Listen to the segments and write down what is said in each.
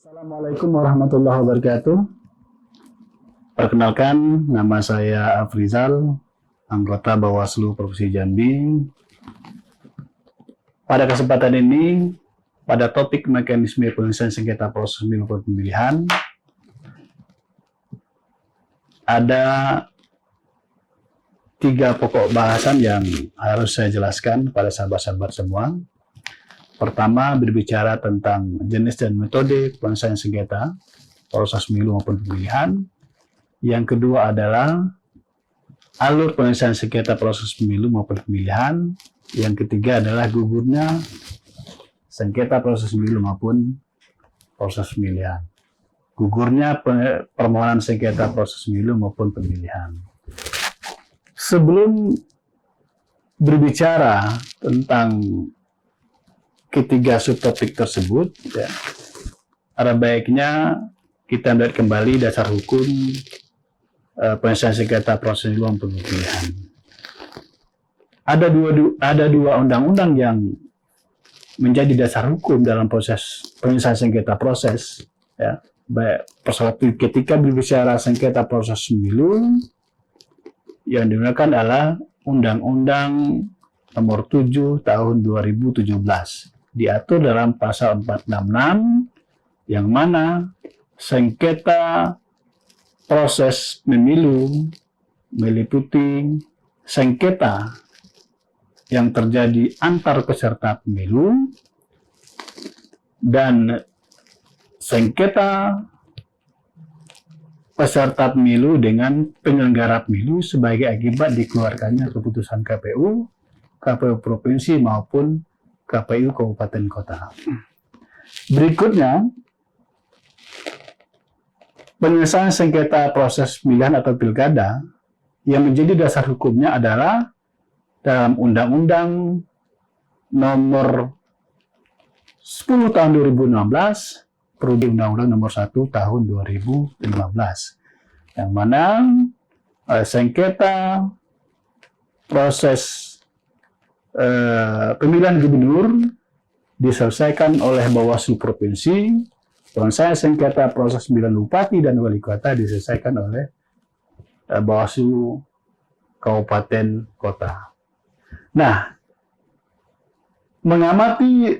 Assalamualaikum warahmatullahi wabarakatuh. Perkenalkan, nama saya Afrizal, anggota Bawaslu Provinsi Jambi. Pada kesempatan ini, pada topik mekanisme penyelesaian sengketa proses pemilihan, ada 3 pokok bahasan yang harus saya jelaskan pada sahabat-sahabat semua. Pertama, berbicara tentang jenis dan metode penyelesaian sengketa proses pemilu maupun pemilihan. Yang kedua adalah alur penyelesaian sengketa proses pemilu maupun pemilihan. Yang ketiga adalah gugurnya sengketa proses pemilu maupun proses pemilihan. Gugurnya permohonan sengketa proses pemilu maupun pemilihan. Sebelum berbicara tentang ketiga subtopik tersebut, ya, ada baiknya kita melihat kembali dasar hukum penyelesaian sengketa proses pemilu maupun pemilihan. Ada dua undang-undang yang menjadi dasar hukum dalam proses penyelesaian sengketa proses. Ya, baik ketika berbicara sengketa proses pemilu, yang digunakan adalah Undang-Undang Nomor 7 Tahun 2017. Diatur dalam pasal 466 yang mana sengketa proses pemilu meliputi sengketa yang terjadi antar peserta pemilu dan sengketa peserta pemilu dengan penyelenggara pemilu sebagai akibat dikeluarkannya keputusan KPU provinsi maupun KPU kabupaten kota. Berikutnya, penyelesaian sengketa proses pemilihan atau pilkada yang menjadi dasar hukumnya adalah dalam Undang-Undang Nomor 10 Tahun 2016, perubahan Undang-Undang Nomor 1 Tahun 2015, yang mana sengketa proses pemilihan gubernur diselesaikan oleh Bawaslu Provinsi, penyelesaian sengketa proses pemilihan bupati dan wali kota diselesaikan oleh Bawaslu Kabupaten Kota. Nah, mengamati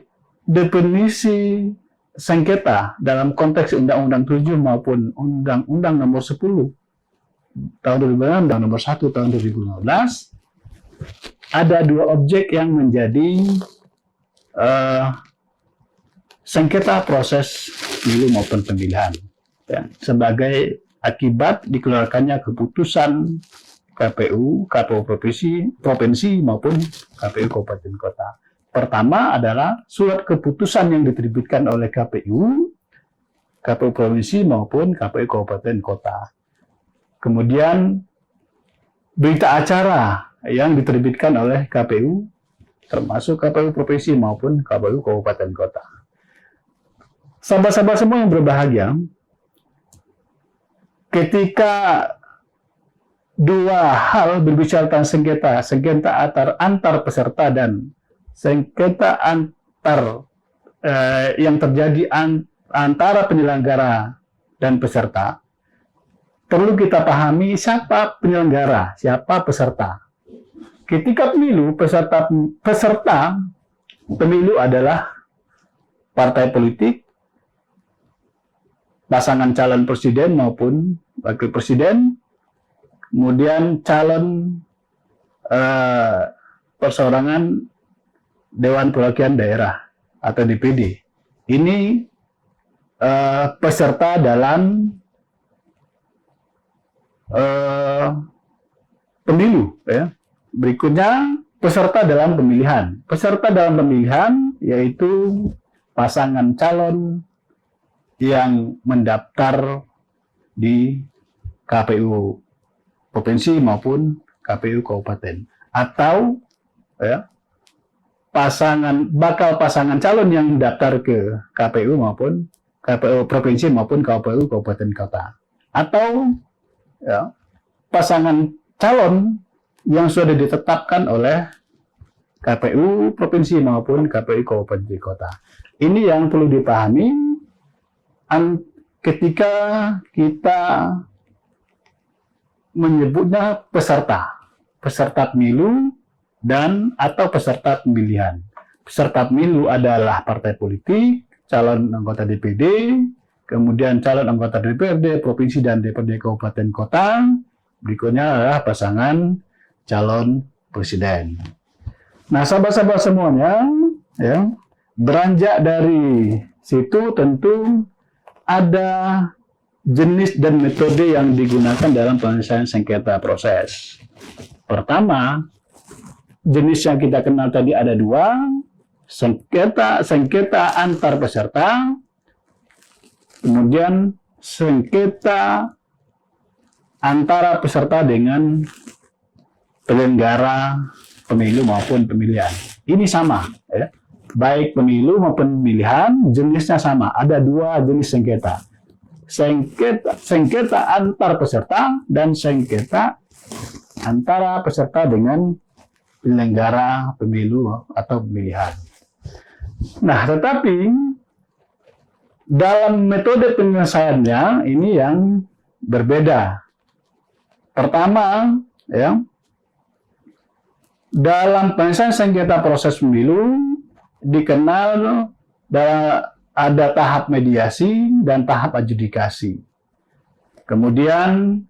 definisi sengketa dalam konteks Undang-Undang 7 maupun Undang-Undang Nomor 10 Tahun 2015, Undang Nomor 1 Tahun 2015, ada 2 objek yang menjadi sengketa proses pemilu maupun pemilihan, ya, sebagai akibat dikeluarkannya keputusan KPU provinsi maupun KPU kabupaten kota. Pertama adalah surat keputusan yang diterbitkan oleh KPU provinsi maupun KPU kabupaten kota. Kemudian berita acara yang diterbitkan oleh KPU, termasuk KPU provinsi maupun KPU kabupaten kota. Sahabat-sahabat semua yang berbahagia, ketika 2 hal berbicara tentang sengketa antar peserta dan sengketa yang terjadi antara penyelenggara dan peserta, perlu kita pahami siapa penyelenggara, siapa peserta. Ketika pemilu, peserta pemilu adalah partai politik, pasangan calon presiden maupun wakil presiden, kemudian calon perseorangan Dewan Perwakilan Daerah atau DPD. Ini peserta dalam pemilu, ya. Berikutnya, peserta dalam pemilihan. Peserta dalam pemilihan yaitu pasangan calon yang mendaftar di KPU provinsi maupun KPU kabupaten, atau ya, bakal pasangan calon yang mendaftar ke KPU maupun KPU provinsi maupun KPU kabupaten kota, atau ya, pasangan calon yang sudah ditetapkan oleh KPU provinsi maupun KPU kabupaten kota. Ini yang perlu dipahami ketika kita menyebutnya peserta pemilu dan atau peserta pemilihan. Peserta pemilu adalah partai politik, calon anggota DPD, kemudian calon anggota DPRD provinsi dan DPRD kabupaten kota. Berikutnya adalah pasangan calon presiden. Nah, sahabat-sahabat semuanya, ya, beranjak dari situ tentu ada jenis dan metode yang digunakan dalam penyelesaian sengketa proses. Pertama, jenis yang kita kenal tadi ada dua, sengketa antar peserta, kemudian sengketa antara peserta dengan penyelenggara pemilu maupun pemilihan. Ini sama, ya. Baik pemilu maupun pemilihan jenisnya sama. Ada dua jenis sengketa. Sengketa antar peserta dan sengketa antara peserta dengan penyelenggara pemilu atau pemilihan. Nah, tetapi dalam metode penyelesaiannya ini yang berbeda. Pertama, ya, dalam penyelesaian sengketa proses pemilu dikenal ada tahap mediasi dan tahap adjudikasi. Kemudian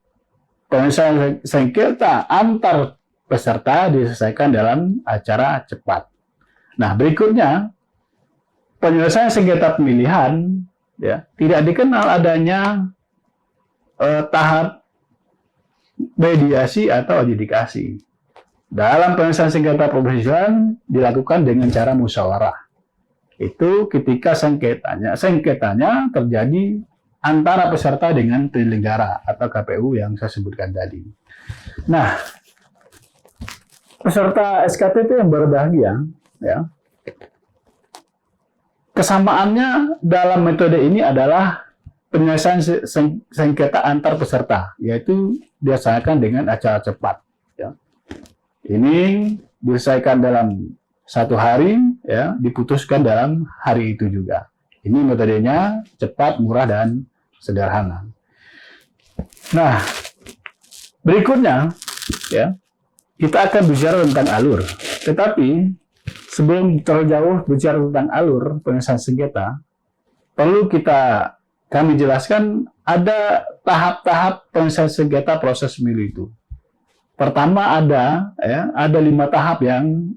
penyelesaian sengketa antar peserta diselesaikan dalam acara cepat. Nah, berikutnya penyelesaian sengketa pemilihan, ya, tidak dikenal adanya tahap mediasi atau adjudikasi. Dalam penyelesaian sengketa pemilihan dilakukan dengan cara musyawarah. Itu ketika sengketanya terjadi antara peserta dengan penyelenggara atau KPU yang saya sebutkan tadi. Nah, peserta SKTP yang berbahagia, ya, kesamaannya dalam metode ini adalah penyelesaian sengketa antar peserta, yaitu dilaksanakan dengan acara cepat. Ya. Ini diselesaikan dalam 1 hari, ya, diputuskan dalam hari itu juga. Ini metodenya cepat, murah, dan sederhana. Nah, berikutnya, ya, kita akan bicara tentang alur. Tetapi sebelum terlalu jauh bicara tentang alur penyelesaian sengketa, perlu kami jelaskan ada tahap-tahap penyelesaian sengketa proses pemilu itu. Pertama ada 5 tahap yang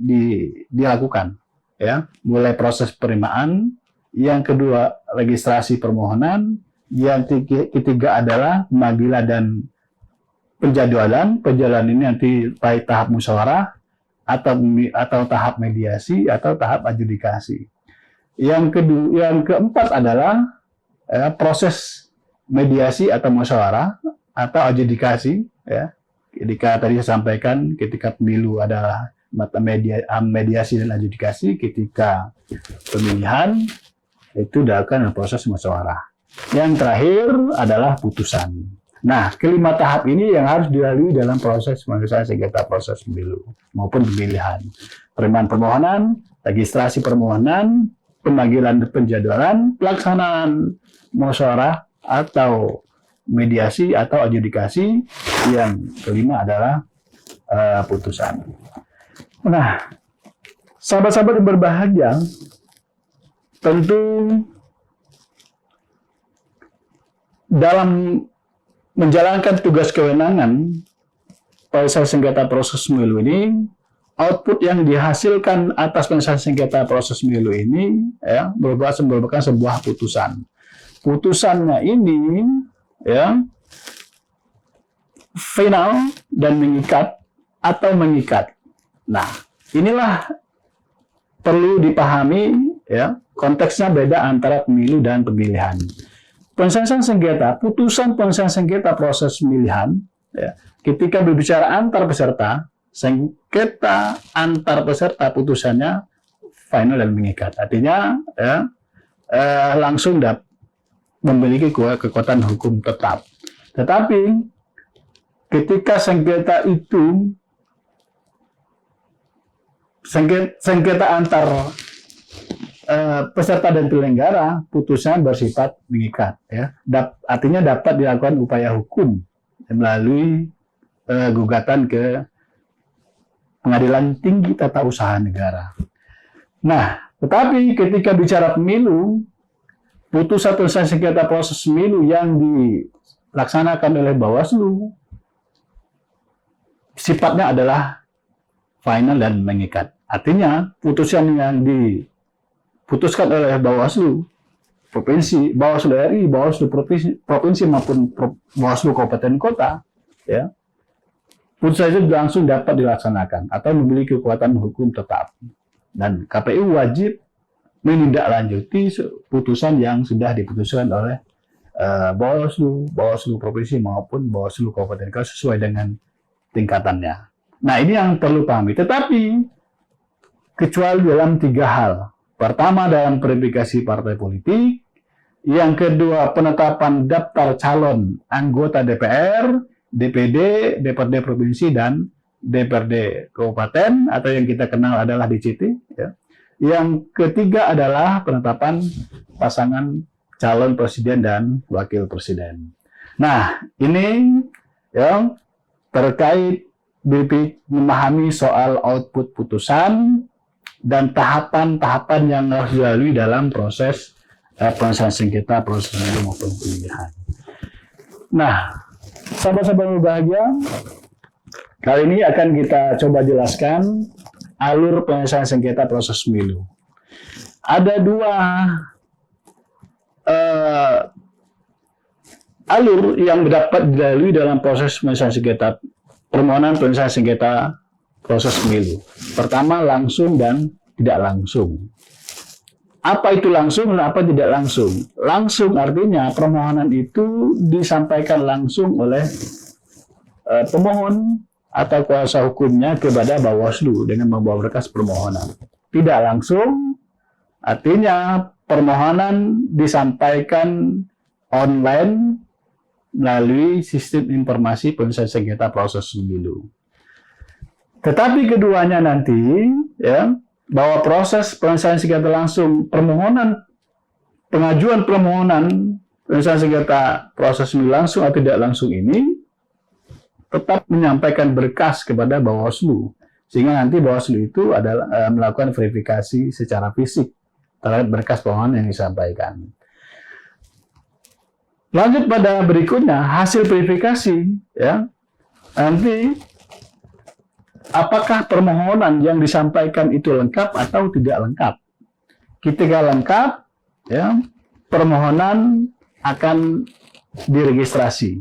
dilakukan, ya, mulai proses penerimaan, yang kedua registrasi permohonan, yang ketiga adalah pemanggilan dan penjadwalan. Penjadwalan ini nanti baik tahap musyawarah atau tahap mediasi atau tahap adjudikasi. Yang keempat adalah proses mediasi atau musyawarah atau adjudikasi, ya. Ketika tadi saya sampaikan ketika pemilu adalah mediasi dan adjudikasi, ketika pemilihan itu dilakukan proses musyawarah. Yang terakhir adalah putusan. Nah, kelima tahap ini yang harus dilalui dalam proses penyelesaian sengketa proses pemilu maupun pemilihan. Penerimaan permohonan, registrasi permohonan, pemanggilan dan penjadwalan, pelaksanaan musyawarah atau mediasi atau adjudikasi, yang kelima adalah putusan. Nah, sahabat-sahabat yang berbahagia, tentu dalam menjalankan tugas kewenangan penyelesaian sengketa proses pemilu ini, output yang dihasilkan atas penyelesaian sengketa proses pemilu ini, ya, merupakan sebuah putusan. Putusannya ini, ya, final dan mengikat atau mengikat. Nah, inilah perlu dipahami, ya, konteksnya beda antara pemilu dan pemilihan. Penyelesaian sengketa, putusan penyelesaian sengketa proses pemilihan, ya, ketika berbicara antar peserta, sengketa antar peserta putusannya final dan mengikat. Artinya, ya, langsung memiliki kekuatan hukum tetap. Tetapi ketika sengketa itu sengketa antar peserta dan penyelenggara, putusan bersifat mengikat. Ya. Artinya dapat dilakukan upaya hukum melalui gugatan ke Pengadilan Tinggi Tata Usaha Negara. Nah, tetapi ketika bicara pemilu, putusan sengketa proses pemilu yang dilaksanakan oleh Bawaslu sifatnya adalah final dan mengikat. Artinya, putusan yang diputuskan oleh Bawaslu provinsi, Bawaslu RI, Bawaslu provinsi maupun Bawaslu kabupaten kota, ya, putusan itu langsung dapat dilaksanakan atau memiliki kekuatan hukum tetap. Dan KPU wajib menindaklanjuti putusan yang sudah diputuskan oleh Bawaslu provinsi maupun Bawaslu kabupaten kota sesuai dengan tingkatannya. Nah, ini yang perlu pahami. Tetapi kecuali dalam 3 hal. Pertama, dalam verifikasi partai politik. Yang kedua, penetapan daftar calon anggota DPR, DPD, DPRD provinsi, dan DPRD kabupaten, atau yang kita kenal adalah DCT. Ya. Yang ketiga adalah penetapan pasangan calon presiden dan wakil presiden. Nah, ini yang terkait BP memahami soal output putusan dan tahapan-tahapan yang harus dilalui dalam proses penyelesaian sengketa, proses pemilu maupun pemilihan. Nah, sahabat-sahabat berbahagia, kali ini akan kita coba jelaskan alur penyelesaian sengketa proses pemilu. Ada 2 alur yang dapat dilalui dalam proses penyelesaian sengketa, permohonan penyelesaian sengketa proses pemilu. Pertama, langsung dan tidak langsung. Apa itu langsung dan apa tidak langsung? Langsung artinya permohonan itu disampaikan langsung oleh pemohon atau kuasa hukumnya kepada Bawaslu dengan membawa berkas permohonan. Tidak langsung artinya permohonan disampaikan online melalui sistem informasi penyelesaian sengketa proses pemilu. Tetapi keduanya nanti, ya, bahwa proses penyelesaian sengketa langsung, pengajuan permohonan penyelesaian sengketa proses pemilu langsung atau tidak langsung ini tetap menyampaikan berkas kepada Bawaslu, sehingga nanti Bawaslu itu adalah melakukan verifikasi secara fisik terhadap berkas permohonan yang disampaikan. Lanjut pada berikutnya, hasil verifikasi, ya, nanti apakah permohonan yang disampaikan itu lengkap atau tidak lengkap. Ketika lengkap, ya, permohonan akan diregistrasi.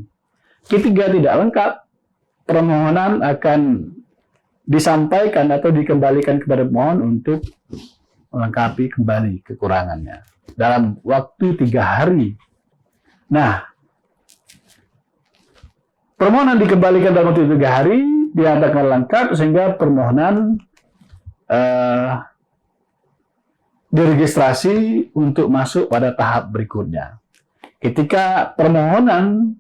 Ketika tidak lengkap, permohonan akan disampaikan atau dikembalikan kepada pemohon untuk melengkapi kembali kekurangannya dalam waktu 3 hari. Nah, permohonan dikembalikan dalam waktu 3 hari, dinyatakan lengkap sehingga permohonan diregistrasi untuk masuk pada tahap berikutnya. Ketika permohonan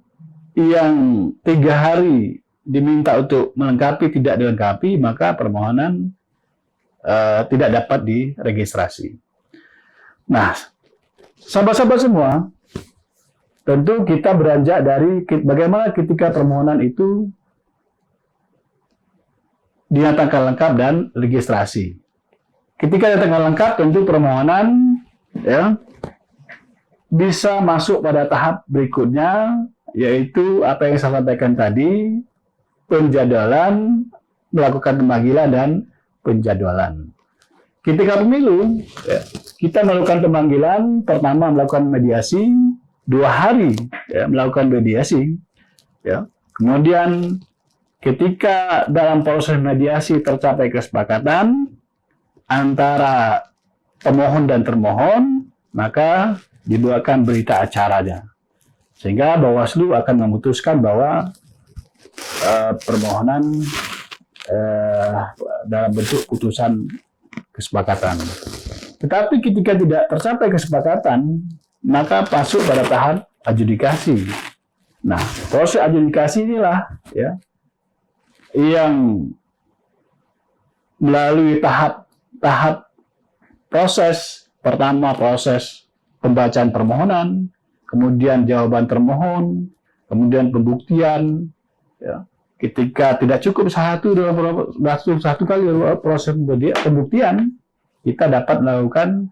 yang 3 hari diminta untuk melengkapi tidak dilengkapi, maka permohonan tidak dapat diregistrasi. Nah, sahabat-sahabat semua, tentu kita beranjak dari bagaimana ketika permohonan itu dinyatakan lengkap dan registrasi. Ketika dinyatakan lengkap, tentu permohonan, ya, bisa masuk pada tahap berikutnya, yaitu apa yang saya sampaikan tadi, penjadwalan, melakukan pemanggilan dan penjadwalan. Ketika pemilu, ya, kita melakukan pemanggilan, pertama melakukan mediasi, 2 hari, ya, melakukan mediasi, ya. Kemudian ketika dalam proses mediasi tercapai kesepakatan antara pemohon dan termohon, maka dibuatkan berita acaranya, sehingga Bawaslu akan memutuskan bahwa permohonan dalam bentuk putusan kesepakatan. Tetapi ketika tidak tercapai kesepakatan, maka masuk pada tahap adjudikasi. Nah, proses adjudikasi inilah, ya, yang melalui tahap proses Pertama, proses pembacaan permohonan, kemudian jawaban termohon, kemudian pembuktian. Ya. Ketika tidak cukup satu kali proses pembuktian, kita dapat melakukan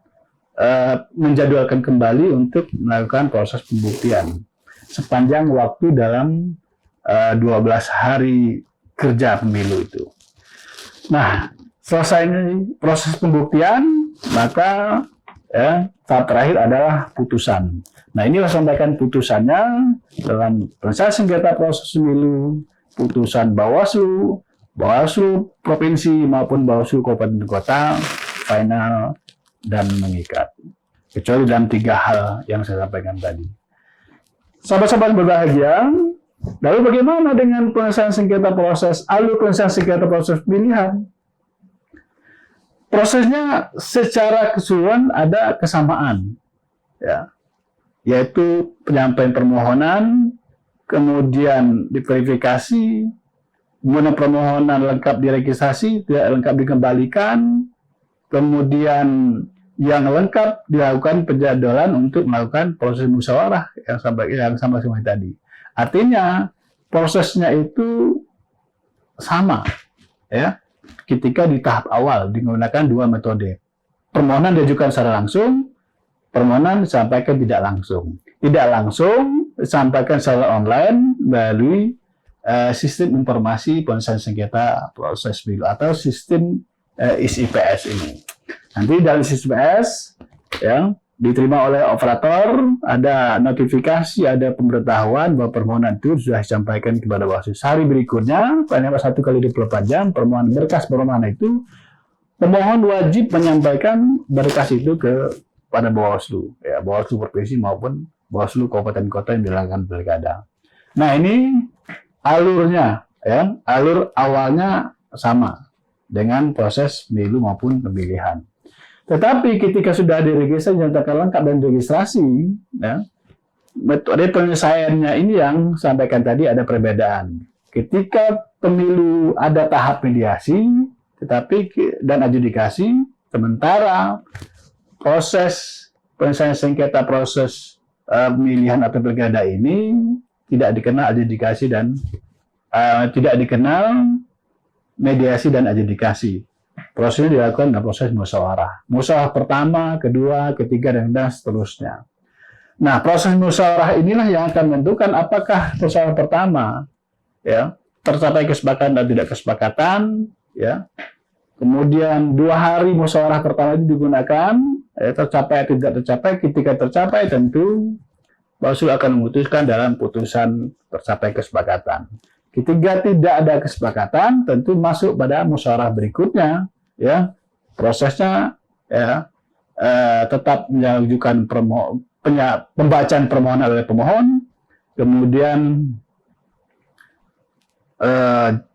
menjadwalkan kembali untuk melakukan proses pembuktian sepanjang waktu dalam 12 hari kerja pemilu itu. Nah, selesai proses pembuktian, maka tahap terakhir adalah putusan. Nah, inilah sampaikan putusannya dalam penyelesaian sengketa proses pemilu, putusan Bawaslu, Bawaslu provinsi maupun Bawaslu kabupaten kota, final dan mengikat. Kecuali dalam 3 hal yang saya sampaikan tadi. Sahabat-sahabat berbahagia, lalu bagaimana dengan penyelesaian sengketa proses, alur penyelesaian sengketa proses pemilihan? Prosesnya secara keseluruhan ada kesamaan, ya, yaitu penyampaian permohonan, kemudian diverifikasi, kemudian permohonan lengkap diregistrasi, tidak lengkap dikembalikan, kemudian yang lengkap dilakukan penjadwalan untuk melakukan proses musyawarah yang sama seperti tadi. Artinya prosesnya itu sama, ya. Ketika di tahap awal digunakan 2 metode. Permohonan diajukan secara langsung, permohonan disampaikan tidak langsung. Tidak langsung disampaikan secara online melalui sistem informasi penyelesaian sengketa proses pemilu atau sistem ISIPS ini. Nanti dalam sistem ISIPS yang diterima oleh operator, ada notifikasi, ada pemberitahuan bahwa permohonan itu sudah disampaikan kepada Bawaslu. Hari berikutnya, paling lambat 1 kali 24 jam, berkas permohonan itu, pemohon wajib menyampaikan berkas itu kepada Bawaslu, ya, Bawaslu provinsi maupun Bawaslu kabupaten kota yang dilakukan pilkada. Nah, ini alurnya, ya, alur awalnya sama dengan proses pemilu maupun pemilihan. Tetapi ketika sudah diregistrasi, dinyatakan lengkap dan registrasi, ya, metode penyelesaiannya ini yang sampaikan tadi ada perbedaan. Ketika pemilu ada tahap mediasi, tetapi dan adjudikasi, sementara proses penyelesaian sengketa proses pemilihan atau pilkada ini tidak dikenal adjudikasi dan tidak dikenal mediasi dan adjudikasi. Prosesnya dilakukan dalam proses musyawarah. Musyawarah pertama, kedua, ketiga, dan seterusnya. Nah, proses musyawarah inilah yang akan menentukan apakah musyawarah pertama, ya, tercapai kesepakatan dan tidak kesepakatan, ya. Kemudian 2 hari musyawarah pertama itu digunakan, ya, tercapai atau tidak tercapai. Ketika tercapai, tentu Bawaslu akan memutuskan dalam putusan tercapai kesepakatan. Ketika tidak ada kesepakatan, tentu masuk pada musyawarah berikutnya, ya, prosesnya, ya, tetap mengajukan pembacaan permohonan oleh pemohon, kemudian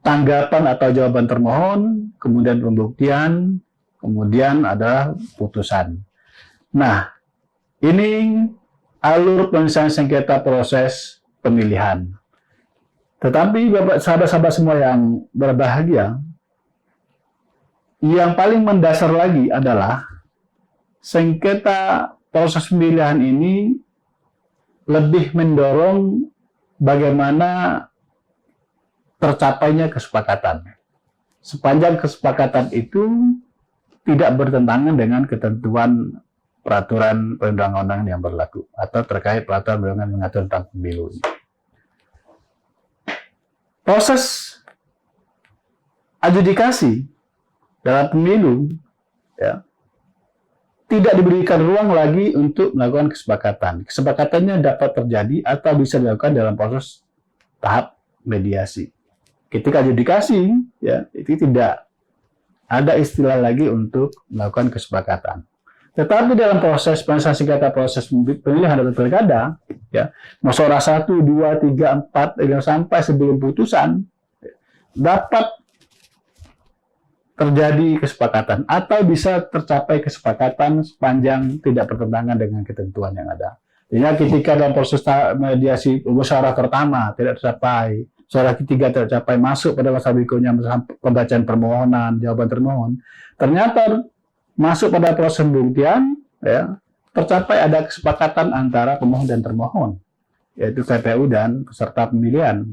tanggapan atau jawaban termohon, kemudian pembuktian, kemudian adalah putusan. Nah, ini alur penyelesaian sengketa proses pemilihan. Tetapi Bapak sahabat-sahabat semua yang berbahagia, yang paling mendasar lagi adalah sengketa proses pemilihan ini lebih mendorong bagaimana tercapainya kesepakatan. Sepanjang kesepakatan itu tidak bertentangan dengan ketentuan peraturan perundang-undangan yang berlaku atau terkait peraturan perundang-undangan yang mengatur tentang pemilu. Proses adjudikasi dalam pemilu, ya, tidak diberikan ruang lagi untuk melakukan kesepakatan. Kesepakatannya dapat terjadi atau bisa dilakukan dalam proses tahap mediasi. Ketika adjudikasi, ya, itu tidak ada istilah lagi untuk melakukan kesepakatan. Tetapi dalam proses penyelesaian sengketa proses pemilihan atau pilkada, ya, musyawarah 1, 2, 3, 4 sampai sebelum putusan dapat terjadi kesepakatan atau bisa tercapai kesepakatan sepanjang tidak bertentangan dengan ketentuan yang ada. Jadi ketika dalam proses mediasi musyawarah pertama tidak tercapai, musyawarah ketiga tercapai, masuk pada masa berikutnya pembacaan permohonan, jawaban termohon, ternyata masuk pada proses pembuktian, ya, tercapai ada kesepakatan antara pemohon dan termohon, yaitu KPU dan peserta pemilihan,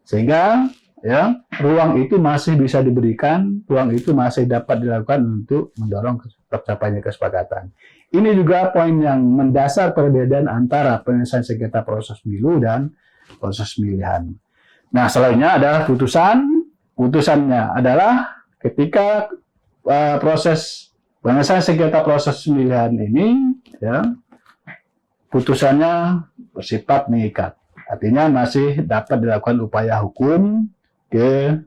sehingga ya ruang itu masih bisa diberikan, ruang itu masih dapat dilakukan untuk mendorong tercapainya kesepakatan. Ini juga poin yang mendasar perbedaan antara penyelesaian sengketa proses pemilu dan proses pemilihan. Nah, selanjutnya adalah putusannya adalah ketika proses penyelesaian sengketa proses pemilihan ini, ya, putusannya bersifat mengikat. Artinya masih dapat dilakukan upaya hukum ke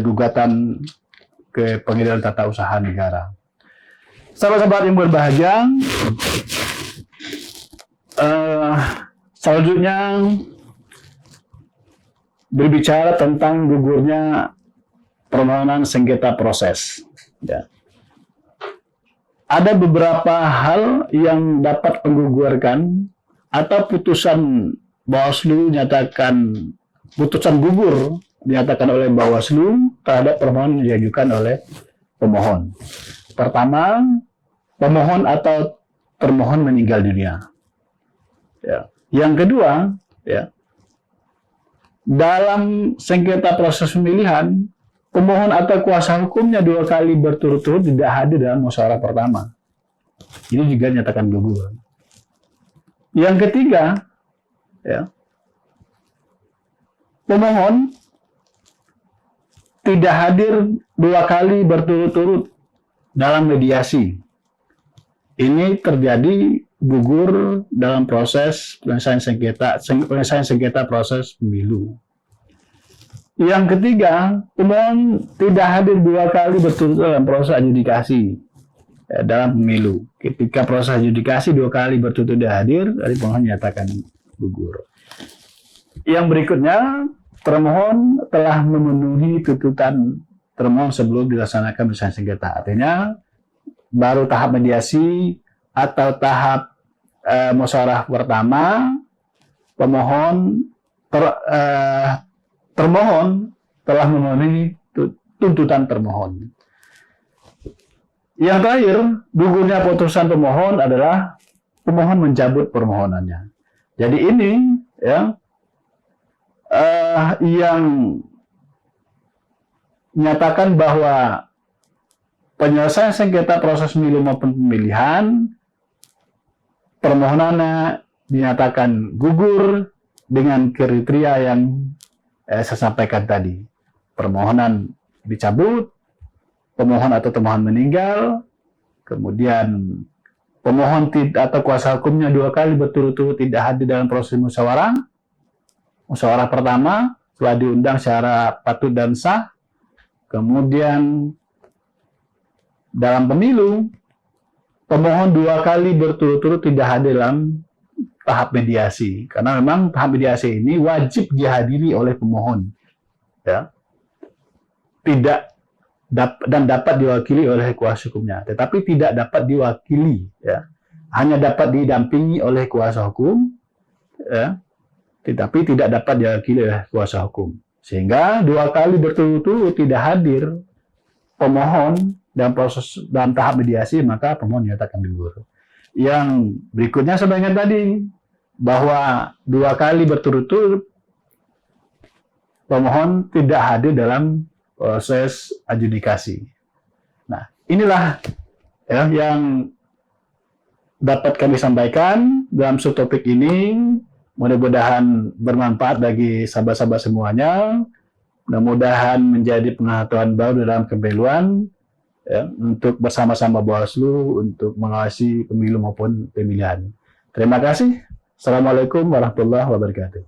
gugatan ke Pengadilan Tata Usaha Negara. Sahabat-sahabat yang berbahagia, selanjutnya berbicara tentang gugurnya permohonan sengketa proses. Ya. Ada beberapa hal yang dapat menggugurkan atau putusan Bawaslu nyatakan putusan gugur dinyatakan oleh Bawaslu terhadap permohonan yang diajukan oleh pemohon. Pertama, pemohon atau termohon meninggal dunia. Ya. Yang kedua, ya, dalam sengketa proses pemilihan, pemohon atau kuasa hukumnya 2 kali berturut-turut tidak hadir dalam musyawarah pertama. Ini juga nyatakan gugur. Yang ketiga, ya, pemohon tidak hadir 2 kali berturut-turut dalam mediasi. Ini terjadi gugur dalam proses penyelesaian sengketa proses pemilu. Yang ketiga, pemohon tidak hadir 2 kali berturut-turut dalam proses adjudikasi dalam pemilu. Ketika proses adjudikasi 2 kali berturut-turut tidak hadir, dari pemohon nyatakan gugur. Yang berikutnya, termohon telah memenuhi tuntutan termohon sebelum dilaksanakan penyelesaian sengketa. Artinya, baru tahap mediasi atau tahap musyawarah pertama, termohon telah memenuhi tuntutan termohon. Yang terakhir, gugurnya putusan pemohon adalah pemohon mencabut permohonannya. Jadi ini, ya, yang menyatakan bahwa penyelesaian sengketa proses pemilu maupun pemilihan, permohonannya dinyatakan gugur dengan kriteria yang saya sampaikan tadi. Permohonan dicabut, pemohon atau termohon meninggal, kemudian pemohon atau kuasa hukumnya 2 kali berturut-turut tidak hadir dalam proses musyawarah. Musyawarah pertama telah diundang secara patut dan sah. Kemudian dalam pemilu, pemohon 2 kali berturut-turut tidak hadir dalam tahap mediasi, karena memang tahap mediasi ini wajib dihadiri oleh pemohon, ya, dan dapat diwakili oleh kuasa hukumnya, tetapi tidak dapat diwakili, ya, hanya dapat didampingi oleh kuasa hukum, ya, tetapi tidak dapat diwakili oleh kuasa hukum, sehingga 2 kali berturut-turut tidak hadir pemohon dalam tahap mediasi, maka pemohon dinyatakan gugur. Yang berikutnya sebagian tadi, bahwa 2 kali berturut-turut pemohon tidak hadir dalam proses adjudikasi. Nah, inilah, ya, yang dapat kami sampaikan dalam subtopik ini. Mudah-mudahan bermanfaat bagi sahabat-sahabat semuanya. Mudah-mudahan menjadi pengetahuan baru dalam kepemiluan, ya, untuk bersama-sama Bawaslu untuk mengawasi pemilu maupun pemilihan. Terima kasih. Assalamualaikum warahmatullahi wabarakatuh.